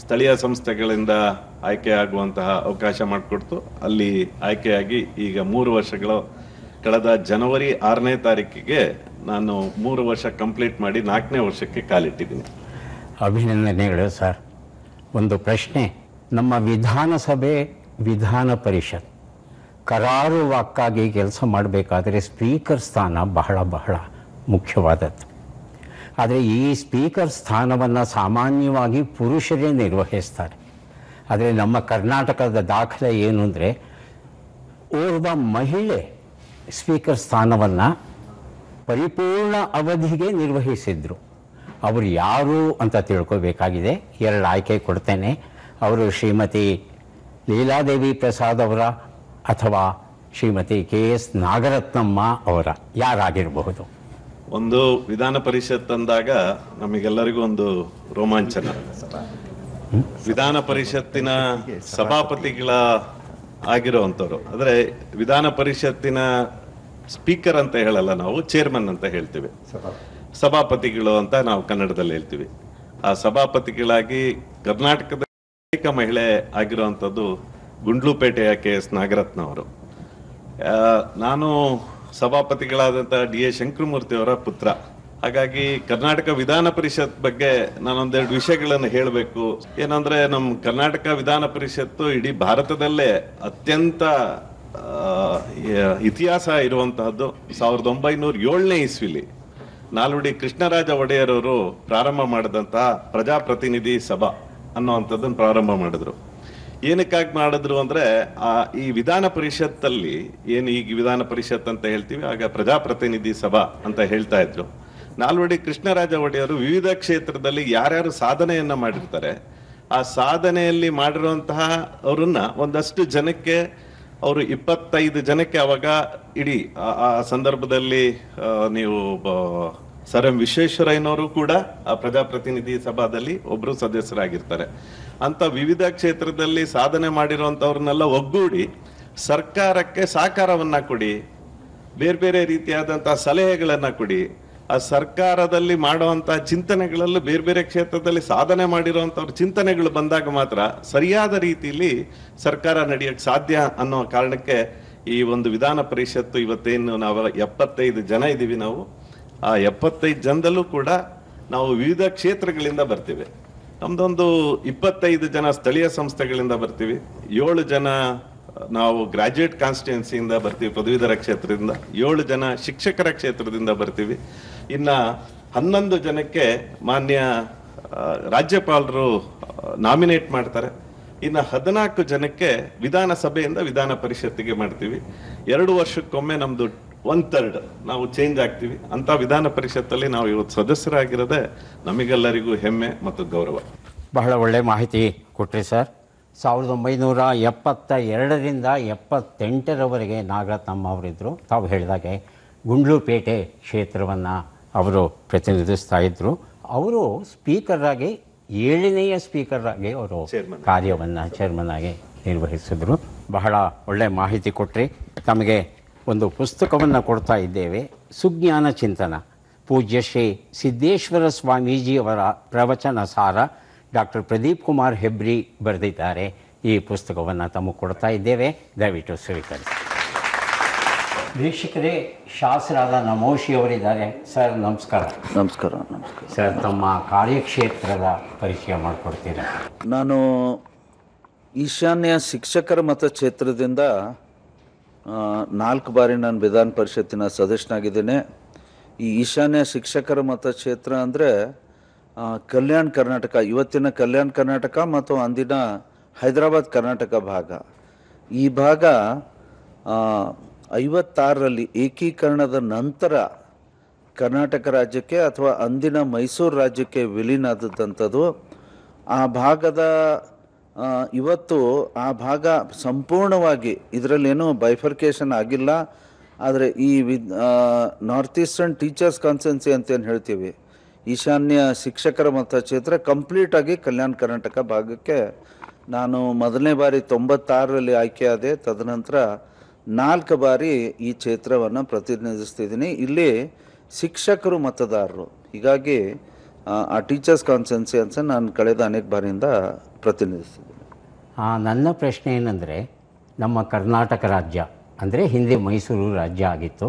ಸ್ಥಳೀಯ ಸಂಸ್ಥೆಗಳಿಂದ ಆಯ್ಕೆ ಆಗುವಂತಹ ಅವಕಾಶ ಮಾಡಿಕೊಡ್ತು. ಅಲ್ಲಿ ಆಯ್ಕೆಯಾಗಿ ಈಗ 3 ವರ್ಷಗಳು ಕಳೆದ ಜನವರಿ 6ನೇ ತಾರೀಕಿಗೆ ನಾನು 3 ವರ್ಷ ಕಂಪ್ಲೀಟ್ ಮಾಡಿ 4ನೇ ವರ್ಷಕ್ಕೆ ಕಾಲಿಟ್ಟಿದ್ದೀನಿ. ಅಭಿನಂದನೆಗಳು ಸರ್. ಒಂದು ಪ್ರಶ್ನೆ, ನಮ್ಮ ವಿಧಾನಸಭೆ ವಿಧಾನ ಪರಿಷತ್ ಕರಾರುವಾಕ್ಕಾಗಿ ಕೆಲಸ ಮಾಡಬೇಕಾದರೆ ಸ್ಪೀಕರ್ ಸ್ಥಾನ ಬಹಳ ಬಹಳ ಮುಖ್ಯವಾದದ್ದು. ಆದರೆ ಈ ಸ್ಪೀಕರ್ ಸ್ಥಾನವನ್ನು ಸಾಮಾನ್ಯವಾಗಿ ಪುರುಷರೇ ನಿರ್ವಹಿಸ್ತಾರೆ. ಆದರೆ ನಮ್ಮ ಕರ್ನಾಟಕದ ದಾಖಲೆ ಏನು ಅಂದರೆ, ಓರ್ವ ಮಹಿಳೆ ಸ್ಪೀಕರ್ ಸ್ಥಾನವನ್ನು ಪರಿಪೂರ್ಣ ಅವಧಿಗೆ ನಿರ್ವಹಿಸಿದ್ರು. ಅವರು ಯಾರು ಅಂತ ತಿಳ್ಕೋಬೇಕಾಗಿದೆ. 2 ಆಯ್ಕೆ ಕೊಡ್ತೇನೆ. ಅವರು ಶ್ರೀಮತಿ ಲೀಲಾದೇವಿ ಪ್ರಸಾದ್ ಅವರ ಅಥವಾ ಶ್ರೀಮತಿ KS ನಾಗರತ್ನಮ್ಮ ಅವರ, ಯಾರಾಗಿರಬಹುದು? ಒಂದು ವಿಧಾನ ಪರಿಷತ್ ಅಂದಾಗ ನಮಗೆಲ್ಲರಿಗೂ ಒಂದು ರೋಮಾಂಚನ. ವಿಧಾನ ಪರಿಷತ್ತಿನ ಸಭಾಪತಿಗಳ ಆಗಿರುವಂಥವ್ರು, ಅಂದ್ರೆ ವಿಧಾನ ಪರಿಷತ್ತಿನ ಸ್ಪೀಕರ್ ಅಂತ ಹೇಳಲ್ಲ, ನಾವು ಚೇರ್ಮನ್ ಅಂತ ಹೇಳ್ತೀವಿ. ಸಭಾಪತಿಗಳು ಅಂತ ನಾವು ಕನ್ನಡದಲ್ಲಿ ಹೇಳ್ತೀವಿ. ಆ ಸಭಾಪತಿಗಳಾಗಿ ಕರ್ನಾಟಕದ ಏಕ ಮಹಿಳೆ ಆಗಿರುವಂಥದ್ದು ಗುಂಡ್ಲುಪೇಟೆಯ KS ನಾಗರತ್ನ ಅವರು. ನಾನು ಸಭಾಪತಿಗಳಾದಂಥ DA ಶಂಕರಮೂರ್ತಿ ಅವರ ಪುತ್ರ. ಹಾಗಾಗಿ ಕರ್ನಾಟಕ ವಿಧಾನ ಪರಿಷತ್ ಬಗ್ಗೆ ನಾನೊಂದೆರಡು ವಿಷಯಗಳನ್ನು ಹೇಳಬೇಕು. ಏನಂದ್ರೆ ನಮ್ಮ ಕರ್ನಾಟಕ ವಿಧಾನ ಪರಿಷತ್ತು ಇಡೀ ಭಾರತದಲ್ಲೇ ಅತ್ಯಂತ ಇತಿಹಾಸ ಇರುವಂತಹದ್ದು. 1907ನೇ ಇಸ್ವಿಲಿ ನಾಲ್ವಡಿ ಕೃಷ್ಣರಾಜ ಒಡೆಯರ್ ಅವರು ಪ್ರಾರಂಭ ಮಾಡಿದಂತಹ ಪ್ರಜಾಪ್ರತಿನಿಧಿ ಸಭಾ ಅನ್ನುವಂಥದ್ದನ್ನು ಪ್ರಾರಂಭ ಮಾಡಿದ್ರು. ಏನಕ್ಕಾಗಿ ಮಾಡಿದ್ರು ಅಂದ್ರೆ ಈ ವಿಧಾನ ಪರಿಷತ್ತಲ್ಲಿ ಏನು ಈಗ ವಿಧಾನ ಪರಿಷತ್ ಅಂತ ಹೇಳ್ತೀವಿ, ಆಗ ಪ್ರಜಾಪ್ರತಿನಿಧಿ ಸಭಾ ಅಂತ ಹೇಳ್ತಾ ಇದ್ರು. ನಾಲ್ವಡಿ ಕೃಷ್ಣರಾಜ ಒಡೆಯರು ವಿವಿಧ ಕ್ಷೇತ್ರದಲ್ಲಿ ಯಾರ್ಯಾರು ಸಾಧನೆಯನ್ನ ಮಾಡಿರ್ತಾರೆ, ಆ ಸಾಧನೆಯಲ್ಲಿ ಮಾಡಿರುವಂತಹ ಅವರನ್ನ ಒಂದಷ್ಟು ಜನಕ್ಕೆ, ಅವರು 25 ಜನಕ್ಕೆ ಅವಾಗ ಇಡೀ ಆ ಸಂದರ್ಭದಲ್ಲಿ ನೀವು ಸರ್ ಎಂ ವಿಶ್ವೇಶ್ವರಯ್ಯನವರು ಕೂಡ ಆ ಪ್ರಜಾಪ್ರತಿನಿಧಿ ಸಭಾದಲ್ಲಿ ಒಬ್ರು ಸದಸ್ಯರಾಗಿರ್ತಾರೆ. ಅಂತ ವಿವಿಧ ಕ್ಷೇತ್ರದಲ್ಲಿ ಸಾಧನೆ ಮಾಡಿರುವಂತವ್ರನ್ನೆಲ್ಲ ಒಗ್ಗೂಡಿ ಸರ್ಕಾರಕ್ಕೆ ಸಹಕಾರವನ್ನ ಕೊಡಿ, ಬೇರೆ ಬೇರೆ ರೀತಿಯಾದಂತಹ ಸಲಹೆಗಳನ್ನ ಕೊಡಿ. ಆ ಸರ್ಕಾರದಲ್ಲಿ ಮಾಡುವಂತಹ ಚಿಂತನೆಗಳಲ್ಲೂ ಬೇರೆ ಬೇರೆ ಕ್ಷೇತ್ರದಲ್ಲಿ ಸಾಧನೆ ಮಾಡಿರುವಂತವ್ರ ಚಿಂತನೆಗಳು ಬಂದಾಗ ಮಾತ್ರ ಸರಿಯಾದ ರೀತಿಯಲ್ಲಿ ಸರ್ಕಾರ ನಡೆಯಕ್ಕೆ ಸಾಧ್ಯ ಅನ್ನೋ ಕಾರಣಕ್ಕೆ ಈ ಒಂದು ವಿಧಾನ ಪರಿಷತ್ತು ಇವತ್ತೇನು ನಾವು 75 ಜನ ಇದ್ದೀವಿ. ನಾವು ಆ 75 ಜನದಲ್ಲೂ ಕೂಡ ನಾವು ವಿವಿಧ ಕ್ಷೇತ್ರಗಳಿಂದ ಬರ್ತೀವಿ. ನಮ್ದೊಂದು 25 ಜನ ಸ್ಥಳೀಯ ಸಂಸ್ಥೆಗಳಿಂದ ಬರ್ತೀವಿ, 7 ಜನ ನಾವು ಗ್ರಾಜ್ಯುಯೇಟ್ ಕಾನ್ಸ್ಟಿಟ್ಯೂನ್ಸಿಯಿಂದ ಬರ್ತೀವಿ, ಪದವೀಧರ ಕ್ಷೇತ್ರದಿಂದ 7 ಜನ ಶಿಕ್ಷಕರ ಕ್ಷೇತ್ರದಿಂದ ಬರ್ತೀವಿ. ಇನ್ನ 11 ಜನಕ್ಕೆ ಮಾನ್ಯ ರಾಜ್ಯಪಾಲರು ನಾಮಿನೇಟ್ ಮಾಡ್ತಾರೆ. ಇನ್ನು 14 ಜನಕ್ಕೆ ವಿಧಾನಸಭೆಯಿಂದ ವಿಧಾನ ಪರಿಷತ್ತಿಗೆ ಮಾಡ್ತೀವಿ. 2 ವರ್ಷಕ್ಕೊಮ್ಮೆ ನಮ್ದು 1/3 ನಾವು ಚೇಂಜ್ ಆಗ್ತೀವಿ. ಅಂತ ವಿಧಾನ ಪರಿಷತ್ತಲ್ಲಿ ನಾವು ಇವತ್ತು ಸದಸ್ಯರಾಗಿರೋದೇ ನಮಗೆಲ್ಲರಿಗೂ ಹೆಮ್ಮೆ ಮತ್ತು ಗೌರವ. ಬಹಳ ಒಳ್ಳೆ ಮಾಹಿತಿ ಕೊಟ್ರಿ ಸರ್. 1972ರಿಂದ 78ರವರೆಗೆ ನಾಗರತ್ನಮ್ಮ ಅವರಿದ್ದರು. ತಾವು ಹೇಳಿದಾಗೆ ಗುಂಡ್ಲುಪೇಟೆ ಕ್ಷೇತ್ರವನ್ನು ಅವರು ಪ್ರತಿನಿಧಿಸ್ತಾ ಇದ್ದರು. ಅವರು ಸ್ಪೀಕರಾಗಿ 7ನೇ ಸ್ಪೀಕರಾಗಿ ಅವರು ಕಾರ್ಯವನ್ನು ಚೇರ್ಮನ್ ಆಗಿ ನಿರ್ವಹಿಸಿದ್ರು. ಬಹಳ ಒಳ್ಳೆ ಮಾಹಿತಿ ಕೊಟ್ರಿ. ತಮಗೆ ಒಂದು ಪುಸ್ತಕವನ್ನು ಕೊಡ್ತಾ ಇದ್ದೇವೆ, ಸುಜ್ಞಾನ ಚಿಂತನ, ಪೂಜ್ಯ ಶ್ರೀ ಸಿದ್ದೇಶ್ವರ ಸ್ವಾಮೀಜಿಯವರ ಪ್ರವಚನ ಸಾರ, ಡಾಕ್ಟರ್ ಪ್ರದೀಪ್ ಕುಮಾರ್ ಹೆಬ್ರಿ ಬರೆದಿದ್ದಾರೆ. ಈ ಪುಸ್ತಕವನ್ನು ತಮಗೆ ಕೊಡ್ತಾ ಇದ್ದೇವೆ, ದಯವಿಟ್ಟು ಸ್ವೀಕರಿಸಿ. ವೀಕ್ಷಕರೇ, ಶಾಸ್ತ್ರಾದ ನಮೋಶಿ ಅವರಿದ್ದಾರೆ. ಸರ್ ನಮಸ್ಕಾರ. ನಮಸ್ಕಾರ. ನಮಸ್ಕಾರ ಸರ್, ತಮ್ಮ ಕಾರ್ಯಕ್ಷೇತ್ರದ ಪರಿಚಯ ಮಾಡಿಕೊಡ್ತೀರಾ? ನಾನು ಈಶಾನ್ಯ ಶಿಕ್ಷಕರ ಮತಕ್ಷೇತ್ರದಿಂದ 4 ಬಾರಿ ನಾನು ವಿಧಾನ ಪರಿಷತ್ತಿನ ಸದಸ್ಯನಾಗಿದ್ದೇನೆ. ಈ ಈಶಾನ್ಯ ಶಿಕ್ಷಕರ ಮತಕ್ಷೇತ್ರ ಅಂದರೆ ಕಲ್ಯಾಣ ಕರ್ನಾಟಕ, ಇವತ್ತಿನ ಕಲ್ಯಾಣ ಕರ್ನಾಟಕ ಮತ್ತು ಅಂದಿನ ಹೈದರಾಬಾದ್ ಕರ್ನಾಟಕ ಭಾಗ. ಈ ಭಾಗ 56ರಲ್ಲಿ ಏಕೀಕರಣದ ನಂತರ ಕರ್ನಾಟಕ ರಾಜ್ಯಕ್ಕೆ ಅಥವಾ ಅಂದಿನ ಮೈಸೂರು ರಾಜ್ಯಕ್ಕೆ ವಿಲೀನ ಆದಂಥದ್ದು. ಆ ಭಾಗದ ಇವತ್ತು ಆ ಭಾಗ ಸಂಪೂರ್ಣವಾಗಿ, ಇದರಲ್ಲೇನೂ ಬೈಫರ್ಕೇಷನ್ ಆಗಿಲ್ಲ. ಆದರೆ ಈ ನಾರ್ತ್ ಈಸ್ಟರ್ನ್ ಟೀಚರ್ಸ್ ಕಾನ್ಸ್ಟಿಟ್ಯೂನ್ಸಿ ಅಂತೇನು ಹೇಳ್ತೀವಿ, ಈಶಾನ್ಯ ಶಿಕ್ಷಕರ ಮತಕ್ಷೇತ್ರ ಕಂಪ್ಲೀಟಾಗಿ ಕಲ್ಯಾಣ ಕರ್ನಾಟಕ ಭಾಗಕ್ಕೆ ನಾನು ಮೊದಲನೇ ಬಾರಿ 96ರಲ್ಲಿ ಆಯ್ಕೆಯಾದೆ. ತದನಂತರ 4 ಬಾರಿ ಈ ಕ್ಷೇತ್ರವನ್ನು ಪ್ರತಿನಿಧಿಸ್ತಿದ್ದೀನಿ. ಇಲ್ಲಿ ಶಿಕ್ಷಕರು ಮತದಾರರು, ಹೀಗಾಗಿ ಆ ಟೀಚರ್ಸ್ ಕಾನ್ಸ್ಟಿಟ್ಯೂನ್ಸಿ ಅಂತ ನಾನು ಕಳೆದ ಅನೇಕ ಬಾರಿಯಿಂದ ಪ್ರತಿನಿಧಿಸ್ತಿದ್ದೀನಿ. ನನ್ನ ಪ್ರಶ್ನೆ ಏನಂದರೆ, ನಮ್ಮ ಕರ್ನಾಟಕ ರಾಜ್ಯ ಅಂದರೆ ಹಿಂದೆ ಮೈಸೂರು ರಾಜ್ಯ ಆಗಿತ್ತು.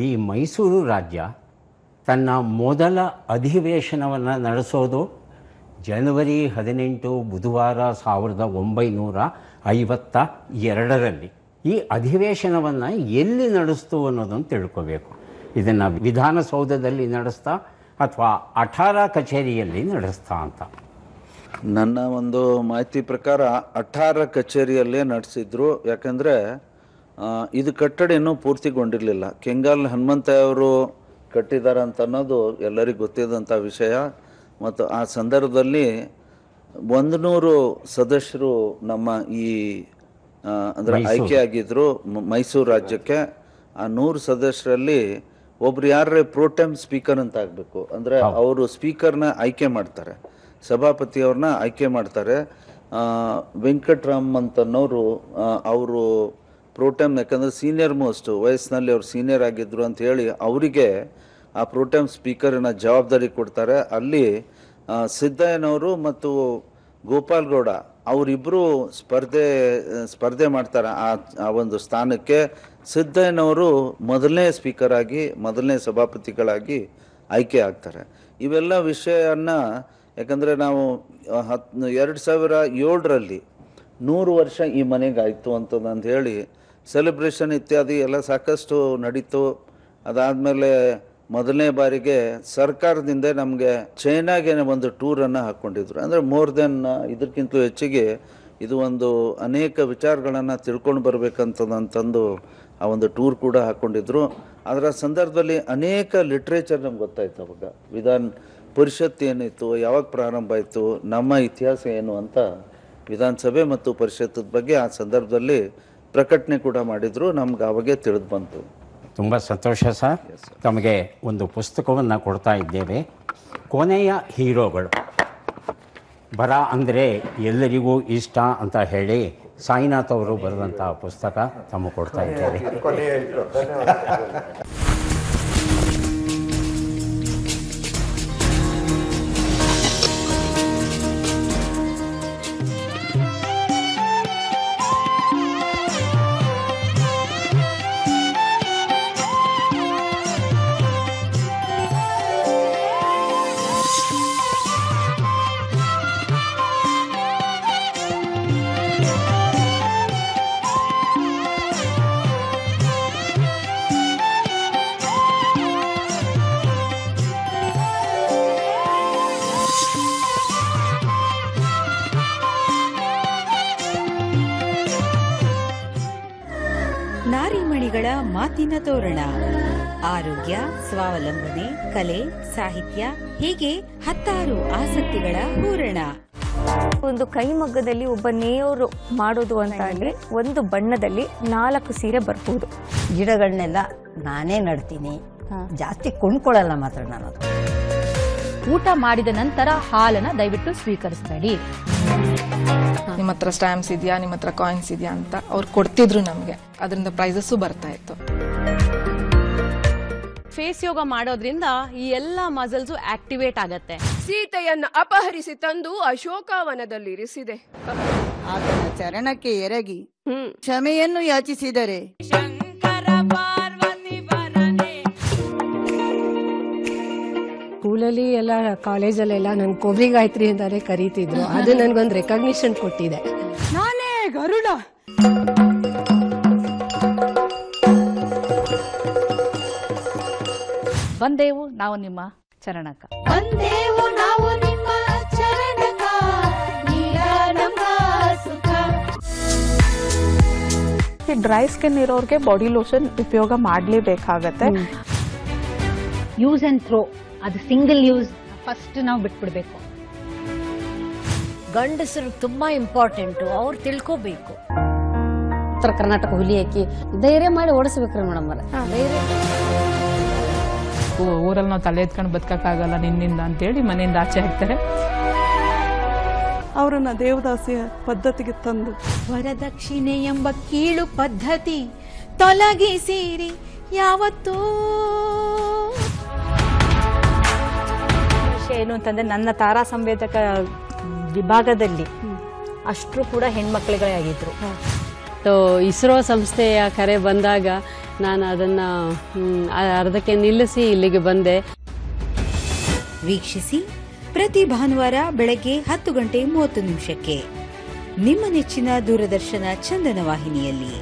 ಈ ಮೈಸೂರು ರಾಜ್ಯ ತನ್ನ ಮೊದಲ ಅಧಿವೇಶನವನ್ನು ನಡೆಸೋದು ಜನವರಿ 18 ಬುಧವಾರ 1952ರಲ್ಲಿ. ಈ ಅಧಿವೇಶನವನ್ನು ಎಲ್ಲಿ ನಡೆಸ್ತು ಅನ್ನೋದನ್ನು ತಿಳ್ಕೋಬೇಕು. ಇದನ್ನು ವಿಧಾನಸೌಧದಲ್ಲಿ ನಡೆಸ್ತಾ ಅಥವಾ ಅಠಾರ ಕಚೇರಿಯಲ್ಲಿ ನಡೆಸ್ತಾ ಅಂತ? ನನ್ನ ಒಂದು ಮಾಹಿತಿ ಪ್ರಕಾರ ಅಠಾರ ಕಚೇರಿಯಲ್ಲೇ ನಡೆಸಿದ್ರು. ಯಾಕಂದರೆ ಇದು ಕಟ್ಟಡ ಇನ್ನೂ ಪೂರ್ತಿಗೊಂಡಿರಲಿಲ್ಲ. ಕೆಂಗಲ್ ಹನುಮಂತಯ್ಯ ಅವರು ಕಟ್ಟಿದ್ದಾರೆ ಅಂತ ಅನ್ನೋದು ಎಲ್ಲರಿಗೂ ಗೊತ್ತಿದ್ದಂಥ ವಿಷಯ. ಮತ್ತು ಆ ಸಂದರ್ಭದಲ್ಲಿ 100 ಸದಸ್ಯರು ನಮ್ಮ ಈ ಅಂದರೆ ಆಯ್ಕೆಯಾಗಿದ್ದರು ಮೈಸೂರು ರಾಜ್ಯಕ್ಕೆ. ಆ 100 ಸದಸ್ಯರಲ್ಲಿ ಒಬ್ರು ಯಾರೇ ಪ್ರೋಟೆಮ್ ಸ್ಪೀಕರ್ ಅಂತ ಆಗಬೇಕು. ಅಂದರೆ ಅವರು ಸ್ಪೀಕರ್ನ ಆಯ್ಕೆ ಮಾಡ್ತಾರೆ, ಸಭಾಪತಿಯವ್ರನ್ನ ಆಯ್ಕೆ ಮಾಡ್ತಾರೆ. ವೆಂಕಟರಾಮ್ ಅಂತನವರು ಅವರು ಪ್ರೋಟೆಮ್, ಯಾಕಂದರೆ ಸೀನಿಯರ್ ಮೋಸ್ಟ್ ವಯಸ್ಸಿನಲ್ಲಿ ಅವ್ರು ಸೀನಿಯರ್ ಆಗಿದ್ರು ಅಂತ ಹೇಳಿ ಅವರಿಗೆ ಆ ಪ್ರೋಟೆಮ್ ಸ್ಪೀಕರಿನ ಜವಾಬ್ದಾರಿ ಕೊಡ್ತಾರೆ. ಅಲ್ಲಿ ಸಿದ್ದಯ್ಯನವರು ಮತ್ತು ಗೋಪಾಲ್ ಗೌಡ ಅವರಿಬ್ಬರು ಸ್ಪರ್ಧೆ ಮಾಡ್ತಾರೆ ಆ ಒಂದು ಸ್ಥಾನಕ್ಕೆ. ಸಿದ್ದಯ್ಯನವರು ಮೊದಲನೇ ಸ್ಪೀಕರ್ ಆಗಿ, ಮೊದಲನೇ ಸಭಾಪತಿಗಳಾಗಿ ಆಯ್ಕೆ ಆಗ್ತಾರೆ. ಇವೆಲ್ಲ ವಿಷಯನ ಯಾಕಂದರೆ ನಾವು 2007ರಲ್ಲಿ 100 ವರ್ಷ ಈ ಮನೆಗಾಯಿತು ಅಂತಂದು ಹೇಳಿ ಸೆಲೆಬ್ರೇಷನ್ ಇತ್ಯಾದಿ ಎಲ್ಲ ಸಾಕಷ್ಟು ನಡೀತು. ಅದಾದಮೇಲೆ ಮೊದಲನೇ ಬಾರಿಗೆ ಸರ್ಕಾರದಿಂದ ನಮಗೆ ಚೈನಾಗೆ ಒಂದು ಟೂರನ್ನು ಹಾಕ್ಕೊಂಡಿದ್ರು. ಅಂದರೆ ಮೋರ್ ದೆನ್ ಇದಕ್ಕಿಂತಲೂ ಹೆಚ್ಚಿಗೆ ಇದು ಒಂದು ಅನೇಕ ವಿಚಾರಗಳನ್ನು ತಿಳ್ಕೊಂಡು ಬರಬೇಕಂತಂದು ಆ ಒಂದು ಟೂರ್ ಕೂಡ ಹಾಕ್ಕೊಂಡಿದ್ರು. ಅದರ ಸಂದರ್ಭದಲ್ಲಿ ಅನೇಕ ಲಿಟ್ರೇಚರ್ ನಮ್ಗೆ ಗೊತ್ತಾಯ್ತು. ಅವಾಗ ವಿಧಾನ ಪರಿಷತ್ ಏನಿತ್ತು, ಯಾವಾಗ ಪ್ರಾರಂಭ ಆಯಿತು, ನಮ್ಮ ಇತಿಹಾಸ ಏನು ಅಂತ ವಿಧಾನಸಭೆ ಮತ್ತು ಪರಿಷತ್ತದ ಬಗ್ಗೆ ಆ ಸಂದರ್ಭದಲ್ಲಿ ಪ್ರಕಟಣೆ ಕೂಡ ಮಾಡಿದ್ರು. ನಮ್ಗೆ ಅವಾಗೇ ತಿಳಿದು ಬಂತು. ತುಂಬ ಸಂತೋಷ ಸರ್. ತಮಗೆ ಒಂದು ಪುಸ್ತಕವನ್ನು ಕೊಡ್ತಾ ಇದ್ದೇವೆ, ಕೊನೆಯ ಹೀರೋಗಳು. ಬರ ಅಂದರೆ ಎಲ್ಲರಿಗೂ ಇಷ್ಟ ಅಂತ ಹೇಳಿ ಸಾಯಿನಾಥ್ ಅವರು ಬರೆದಂಥ ಪುಸ್ತಕ ತಮಗೆ ಕೊಡ್ತಾ ಇದ್ದೇವೆ. ನಾರಿಮಣಿಗಳ ಮಾತಿನ ತೋರಣ. ಆರೋಗ್ಯ, ಸ್ವಾವಲಂಬನೆ, ಕಲೆ, ಸಾಹಿತ್ಯ ಹೀಗೆ 10 ಆಸಕ್ತಿಗಳ ಹೂರಣ. ಒಂದು ಕೈಮಗ್ಗದಲ್ಲಿ ಒಬ್ಬ ನೇಯವರು ಮಾಡೋದು ಅಂತ ಅಂದ್ರೆ ಒಂದು ಬಣ್ಣದಲ್ಲಿ 4 ಸೀರೆ ಬರ್ಬೋದು. ಗಿಡಗಳನ್ನೆಲ್ಲ ನಾನೇ ನಡ್ತೀನಿ, ಜಾಸ್ತಿ ಕೊಂಡ್ಕೊಳ್ಳಲ್ಲ ಮಾತ್ರ ನಾನು. ಊಟ ಮಾಡಿದ ನಂತರ ಹಾಲನ್ನ ದಯವಿಟ್ಟು ಸ್ವೀಕರಿಸಬೇಡಿ. ನಿಮ್ಮ ಹತ್ರ ಸ್ಟ್ಯಾಂಪ್ಸ್ ಇದೆಯಾ, ನಿಮ್ಮ ಹತ್ರ ಕಾಯಿನ್ಸ್ ಇದೆಯಾ ಅಂತ ಅವ್ರು ಕೊಡ್ತಿದ್ರು ನಮಗೆ. ಅದರಿಂದ ಪ್ರೈಸಸ್ಸು ಬರ್ತಾ ಇತ್ತು. ಫೇಸ್ ಯೋಗ ಮಾಡೋದ್ರಿಂದ ಈ ಎಲ್ಲ ಮಸಲ್ಸು ಆಕ್ಟಿವೇಟ್ ಆಗತ್ತೆ. ಸೀತೆಯನ್ನು ಅಪಹರಿಸಿ ತಂದು ಅಶೋಕವನದಲ್ಲಿರಿಸಿದೆ. ಆತನ ಚರಣಕ್ಕೆ ಎರಗಿ ಕ್ಷಮೆಯನ್ನು ಯಾಚಿಸಿದರೆ ಸ್ಕೂಲಲ್ಲಿ ಎಲ್ಲ ಕಾಲೇಜಲ್ಲೆಲ್ಲ ನನ್ ಕೊಬ್ರಿ ಗಾಯತ್ರಿ ಅಂತಾನೆ ಕರೀತಿದ್ರು. ಅದು ನನ್ಗೊಂದು ರೆಕಗ್ನಿಷನ್ ಕೊಟ್ಟಿದೆ. ನಾನೇ ಗರುಡ. ಬಂದೇವು ನಾವು ನಿಮ್ಮ ಚರಣಕ್ಕ. ಬಂದೇವು ನಾವು ನಿಮ್ಮ ಚರಣಕ್ಕ, ನೀರ ನಮ್ಮ ಸುಖ. ಡ್ರೈ ಸ್ಕಿನ್ ಇರೋರ್ಗೆ ಬಾಡಿ ಲೋಷನ್ ಉಪಯೋಗ ಮಾಡಲೇಬೇಕಾಗತ್ತೆ. ಯೂಸ್ ಅಂಡ್ ಥ್ರೋ, ಅದು ಸಿಂಗಲ್ ಯೂಸ್ ಫಸ್ಟ್ ನಾವು ಬಿಟ್ಬಿಡ್ಬೇಕು. ಗಂಡಸರು ತುಂಬಾ ಇಂಪಾರ್ಟೆಂಟು, ಅವ್ರು ತಿಳ್ಕೋಬೇಕು. ಉತ್ತರ ಕರ್ನಾಟಕ ಹುಲಿ ಹಾಕಿ ಧೈರ್ಯ ಮಾಡಿ ಓಡಿಸ್ಬೇಕ್ರಿ ಮೇಡಮ್. ಊರಲ್ಲಿ ನಾವು ತಲೆ ಎತ್ಕೊಂಡು ಬದುಕಕ್ಕಾಗಲ್ಲ ನಿನ್ನಿಂದ ಅಂತೇಳಿ ಮನೆಯಿಂದ ಆಚೆ ಹಾಕ್ತಾರೆ. ಅವರನ್ನ ದೇವದಾಸಿಯ ಪದ್ಧತಿಗೆ ತಂದು ವರದಕ್ಷಿಣೆ ಎಂಬ ಕೀಳು ಪದ್ಧತಿ ತೊಲಗಿಸಿರಿ ಯಾವತ್ತೂ. ವಿಷಯ ಏನು ಅಂತಂದ್ರೆ ನನ್ನ ತಾರಾ ಸಂವೇದಕ ವಿಭಾಗದಲ್ಲಿ ಅಷ್ಟರು ಕೂಡ ಹೆಣ್ಮಕ್ಳುಗಳೇ ಆಗಿದ್ರು. ಇಸ್ರೋ ಸಂಸ್ಥೆಯ ಕರೆ ಬಂದಾಗ ನಾನು ಅದನ್ನು ಅರ್ಧಕ್ಕೆ ನಿಲ್ಲಿಸಿ ಇಲ್ಲಿಗೆ ಬಂದೆ. ವೀಕ್ಷಿಸಿ ಪ್ರತಿ ಭಾನುವಾರ ಬೆಳಗ್ಗೆ 10:30 ನಿಮ್ಮ ನೆಚ್ಚಿನ ದೂರದರ್ಶನ ಚಂದನ ವಾಹಿನಿಯಲ್ಲಿ.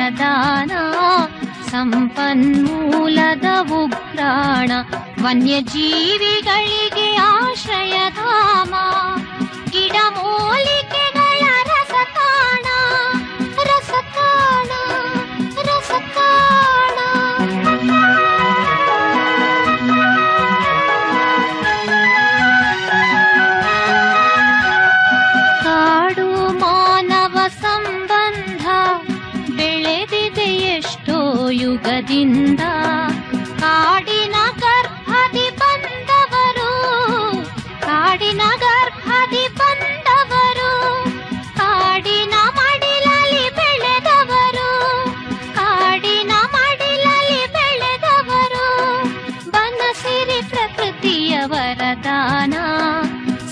ವರದಾನ ಸಂಪನ್ಮೂಲದ ಉಗ್ರಾಣ ವನ್ಯಜೀವಿಗಳಿಗೆ ಆಶ್ರಯಧಾಮ ಗಿಡಮೂಲಿಕೆಗಳ ರಸತಾಣ ರಸತಾಣ ರಸತಾಣ ಕಾಡು ಮಾನವ ಸಂಬಂಧ ಬೆಳೆದಿದೆ ಎಷ್ಟೋ ಯುಗದಿಂದ ಕಾಡಿನ ಗರ್ಭದಿ ಬಂದವರು ಕಾಡಿನ ಗರ್ಭದಿ ಬಂದವರು ಕಾಡಿನ ಮಡಿಲಲ್ಲಿ ಬೆಳೆದವರು ಕಾಡಿನ ಮಡಿಲಲ್ಲಿ ಬೆಳೆದವರು ಬನಸಿರಿ ಪ್ರಕೃತಿಯ ವರದಾನ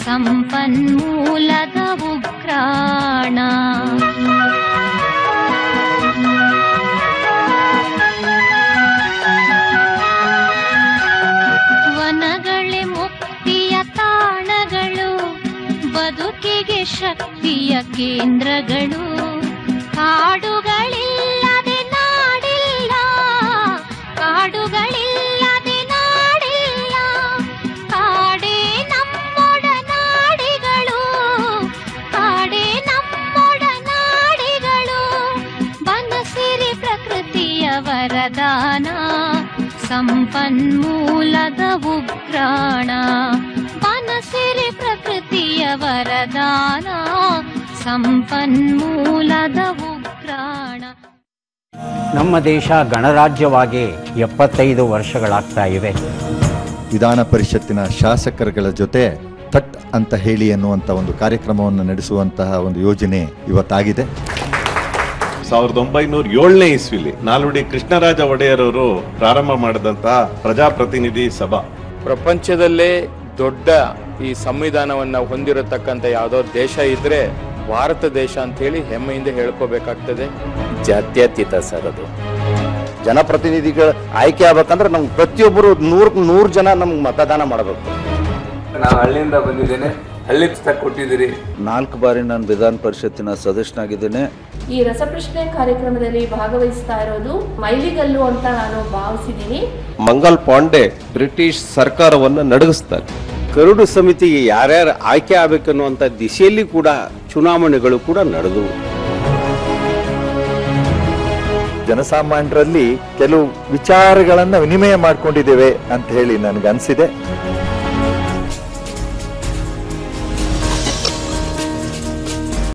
ಸಂಪನ್ಮೂಲದ ಉಗ್ರಾಣ ವನಗಳೇ ಮುಕ್ತಿಯ ತಾಣಗಳು ಬದುಕಿಗೆ ಶಕ್ತಿಯ ಕೇಂದ್ರಗಳು ಕಾಡುಗಳಿಲ್ಲದೆ ನಾಡಿಲ್ಲ ಕಾಡುಗಳಿಲ್ಲದೆ ನಾಡಿಲ್ಲ ಕಾಡೇ ನಮ್ಮೊಡನಾಡಿಗಳು ಕಾಡೇ ನಮ್ಮೊಡನಾಡಿಗಳು ಬನಸಿರಿ ಪ್ರಕೃತಿಯ ವರದಾನ ಸಂಪನ್ಮೂಲದ ಉಗ್ರಾಣ ಬನಸಿರಿ ಪ್ರಕೃತಿಯ ವರದಾನ ಸಂಪನ್ಮೂಲದ ಉಗ್ರಾಣ. ನಮ್ಮ ದೇಶ ಗಣರಾಜ್ಯವಾಗಿ 75 ವರ್ಷಗಳಾಗ್ತಾ ಇವೆ. ವಿಧಾನ ಪರಿಷತ್ತಿನ ಶಾಸಕರುಗಳ ಜೊತೆ ಥಟ್ ಅಂತ ಹೇಳಿ ಅನ್ನುವಂಥ ಒಂದು ಕಾರ್ಯಕ್ರಮವನ್ನು ನಡೆಸುವಂತಹ ಒಂದು ಯೋಜನೆ ಇವತ್ತಾಗಿದೆ. 1907ನೇ ಇಸ್ವಿಲಿ ನಾಲ್ವಡಿ ಕೃಷ್ಣರಾಜ ಒಡೆಯರ್ ಅವರು ಪ್ರಾರಂಭ ಮಾಡಿದಂತಹ ಪ್ರಜಾಪ್ರತಿನಿಧಿ ಸಭಾ ಪ್ರಪಂಚದಲ್ಲೇ ದೊಡ್ಡ ಈ ಸಂವಿಧಾನವನ್ನ ಹೊಂದಿರತಕ್ಕಂಥ ಯಾವುದೋ ದೇಶ ಇದ್ರೆ ಭಾರತ ದೇಶ ಅಂತ ಹೇಳಿ ಹೆಮ್ಮೆಯಿಂದ ಹೇಳ್ಕೋಬೇಕಾಗ್ತದೆ. ಜಾತ್ಯತೀತ ಸರ್ ಅದು. ಜನಪ್ರತಿನಿಧಿಗಳು ಆಯ್ಕೆ ಆಗ್ಬೇಕಂದ್ರೆ ನಮ್ಗೆ ಪ್ರತಿಯೊಬ್ಬರು 100 ಜನ ನಮ್ಗೆ ಮತದಾನ ಮಾಡಬೇಕು. ನಾನು ಹಳ್ಳಿಯಿಂದ ಬಂದಿದ್ದೇನೆ, ಹಳ್ಳಿ ಪುಸ್ತಕ ಕೊಟ್ಟಿದ್ದೀರಿ. 4 ಬಾರಿ ನಾನು ವಿಧಾನ ಪರಿಷತ್ತಿನ ಸದಸ್ಯನಾಗಿದ್ದೇನೆ. ಈ ರಸಪ್ರಶ್ನೆ ಕಾರ್ಯಕ್ರಮದಲ್ಲಿ ಭಾಗವಹಿಸ್ತಾ ಇರೋದು ಮೈಲಿಗಲ್ಲು ಅಂತ ನಾನು ಭಾವಿಸಿದ್ದೀನಿ. ಮಂಗಲ್ ಪಾಂಡೆ ಬ್ರಿಟಿಷ್ ಸರ್ಕಾರವನ್ನು ನಡಗಿಸ್ತಾರೆ. ಕರಡು ಸಮಿತಿಗೆ ಯಾರ್ಯಾರು ಆಯ್ಕೆ ಆಗಬೇಕನ್ನುವಂಥ ದಿಶೆಯಲ್ಲಿ ಕೂಡ ಚುನಾವಣೆಗಳು ಕೂಡ ನಡೆದವು. ಜನಸಾಮಾನ್ಯರಲ್ಲಿ ಕೆಲವು ವಿಚಾರಗಳನ್ನು ವಿನಿಮಯ ಮಾಡಿಕೊಂಡಿದ್ದೇವೆ ಅಂತ ಹೇಳಿ ನನಗನ್ಸಿದೆ.